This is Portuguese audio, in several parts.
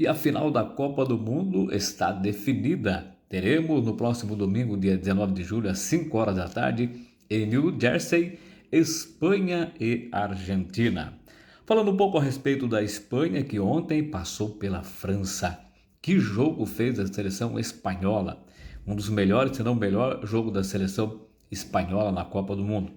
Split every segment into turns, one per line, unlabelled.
E a final da Copa do Mundo está definida. Teremos no próximo domingo, dia 19 de julho, às 5 horas da tarde, em New Jersey, Espanha e Argentina. Falando um pouco a respeito da Espanha, que ontem passou pela França. Que jogo fez a seleção espanhola? Um dos melhores, se não o melhor jogo da seleção espanhola na Copa do Mundo.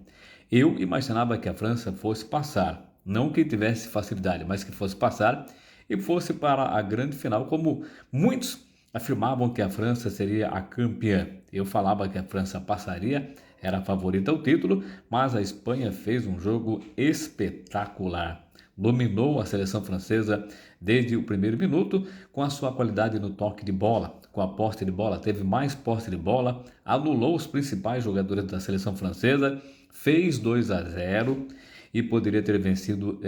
Eu imaginava que a França fosse passar, não que tivesse facilidade, mas que fosse passar e fosse para a grande final, como muitos afirmavam que a França seria a campeã. Eu falava que a França passaria, era a favorita ao título, mas a Espanha fez um jogo espetacular. Dominou a seleção francesa desde o primeiro minuto, com a sua qualidade no toque de bola, com a posse de bola, teve mais posse de bola, anulou os principais jogadores da seleção francesa, fez 2-0 e poderia ter vencido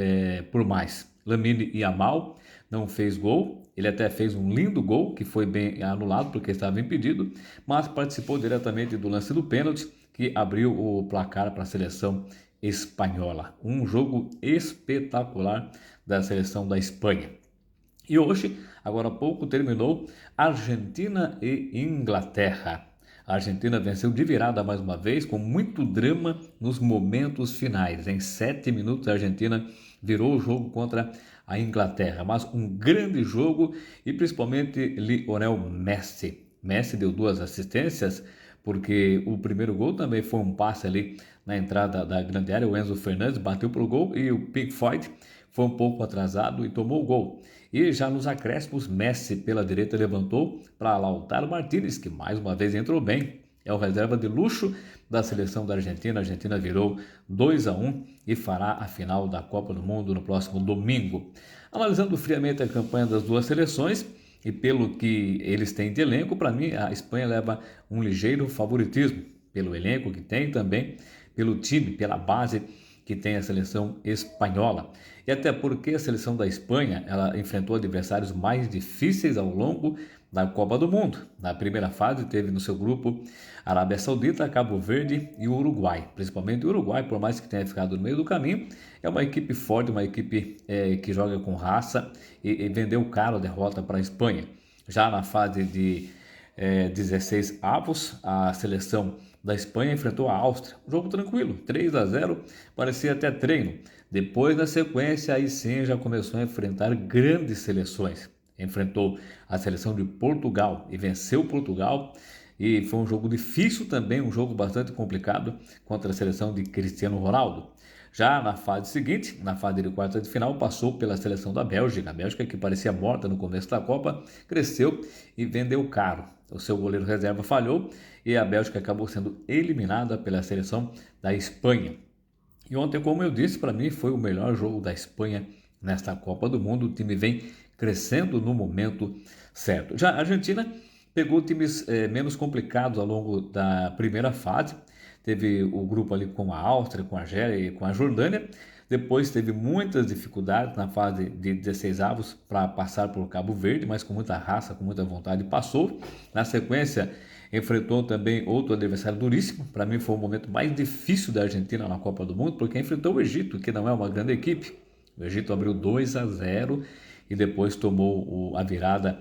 por mais. Lamine Yamal não fez gol, ele até fez um lindo gol, que foi bem anulado porque estava impedido, mas participou diretamente do lance do pênalti, que abriu o placar para a seleção espanhola. Um jogo espetacular da seleção da Espanha. E hoje, agora há pouco, terminou Argentina e Inglaterra. A Argentina venceu de virada mais uma vez, com muito drama nos momentos finais. Em 7 minutos, a Argentina virou o jogo contra a Inglaterra. Mas um grande jogo e principalmente Lionel Messi. Messi deu 2 assistências, porque o primeiro gol também foi um passe ali na entrada da grande área. O Enzo Fernandes bateu para o gol e o Pickford foi um pouco atrasado e tomou o gol. E já nos acréscimos, Messi pela direita levantou para Lautaro Martínez, que mais uma vez entrou bem. É o reserva de luxo da seleção da Argentina. A Argentina virou 2-1 e fará a final da Copa do Mundo no próximo domingo. Analisando friamente a campanha das duas seleções e pelo que eles têm de elenco, para mim a Espanha leva um ligeiro favoritismo. Pelo elenco que tem também, pelo time, pela base que tem a seleção espanhola. E até porque a seleção da Espanha, ela enfrentou adversários mais difíceis ao longo da Copa do Mundo. Na primeira fase teve no seu grupo Arábia Saudita, Cabo Verde e o Uruguai. Principalmente o Uruguai, por mais que tenha ficado no meio do caminho, é uma equipe forte, uma equipe que joga com raça e vendeu caro a derrota para a Espanha. Já na fase de 16 avos, a seleção da Espanha enfrentou a Áustria. Um jogo tranquilo, 3-0, parecia até treino. Depois, na sequência, aí sim já começou a enfrentar grandes seleções. Enfrentou a seleção de Portugal e venceu Portugal. E foi um jogo difícil também, um jogo bastante complicado contra a seleção de Cristiano Ronaldo. Já na fase seguinte, na fase de quarta de final, passou pela seleção da Bélgica. A Bélgica, que parecia morta no começo da Copa, cresceu e vendeu caro. O seu goleiro reserva falhou e a Bélgica acabou sendo eliminada pela seleção da Espanha. E ontem, como eu disse, para mim foi o melhor jogo da Espanha nesta Copa do Mundo. O time vem crescendo no momento certo. Já a Argentina pegou times menos complicados ao longo da primeira fase. Teve o grupo ali com a Áustria, com a Argélia e com a Jordânia. Depois teve muitas dificuldades na fase de 16 avos para passar por Cabo Verde, mas com muita raça, com muita vontade passou. Na sequência, enfrentou também outro adversário duríssimo. Para mim foi o momento mais difícil da Argentina na Copa do Mundo, porque enfrentou o Egito, que não é uma grande equipe. O Egito abriu 2-0 e depois tomou a virada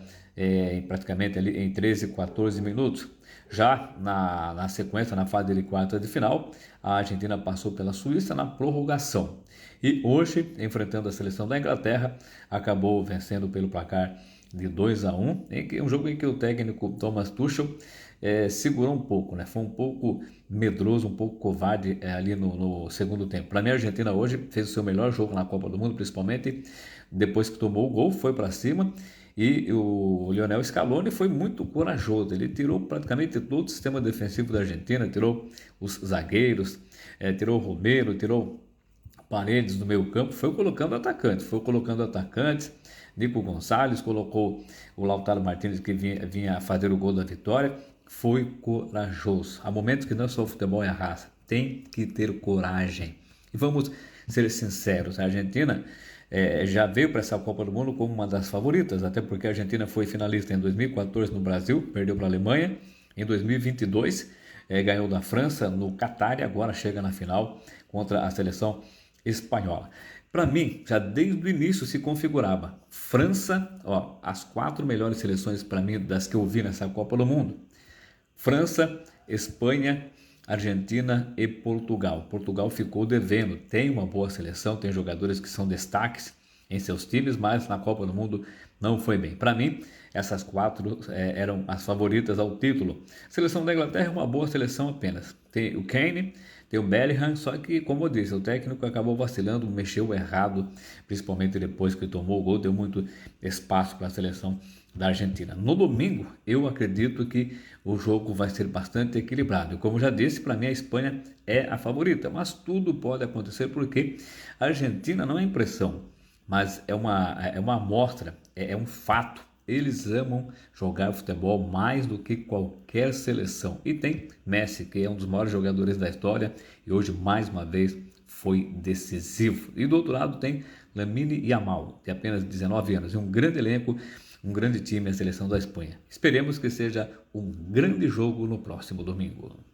praticamente ali em 13, 14 minutos. Já na sequência, na fase de quarta de final, a Argentina passou pela Suíça na prorrogação. E hoje, enfrentando a seleção da Inglaterra, acabou vencendo pelo placar de 2-1, um jogo em que o técnico Thomas Tuchel segurou um pouco, né? Foi um pouco medroso, um pouco covarde ali no segundo tempo. Para mim, a Argentina hoje fez o seu melhor jogo na Copa do Mundo, principalmente depois que tomou o gol, foi para cima. E o Lionel Scaloni foi muito corajoso, ele tirou praticamente todo o sistema defensivo da Argentina, tirou os zagueiros, tirou o Romero, tirou Paredes do meio campo, foi colocando atacantes, Nico Gonçalves, colocou o Lautaro Martínez que vinha fazer o gol da vitória, foi corajoso. Há momentos que não é só o futebol, é a raça, tem que ter coragem. E vamos ser sinceros, a Argentina já veio para essa Copa do Mundo como uma das favoritas, até porque a Argentina foi finalista em 2014 no Brasil, perdeu para a Alemanha, em 2022 ganhou da França no Catar e agora chega na final contra a seleção espanhola. Para mim, já desde o início se configurava. França, ó, as 4 melhores seleções para mim das que eu vi nessa Copa do Mundo. França, Espanha, Argentina e Portugal. Portugal ficou devendo. Tem uma boa seleção, tem jogadores que são destaques em seus times, mas na Copa do Mundo não foi bem. Para mim, essas 4 eram as favoritas ao título. A seleção da Inglaterra é uma boa seleção apenas. Tem o Kane, tem o Bellingham, só que, como eu disse, o técnico acabou vacilando, mexeu errado, principalmente depois que tomou o gol, deu muito espaço para a seleção da Argentina. No domingo, eu acredito que o jogo vai ser bastante equilibrado. Como já disse, para mim a Espanha é a favorita, mas tudo pode acontecer porque a Argentina não é impressão, mas é uma amostra, é um fato. Eles amam jogar futebol mais do que qualquer seleção. E tem Messi, que é um dos maiores jogadores da história e hoje, mais uma vez, foi decisivo. E do outro lado tem Lamine Yamal, de apenas 19 anos. E um grande elenco, um grande time, a seleção da Espanha. Esperemos que seja um grande jogo no próximo domingo.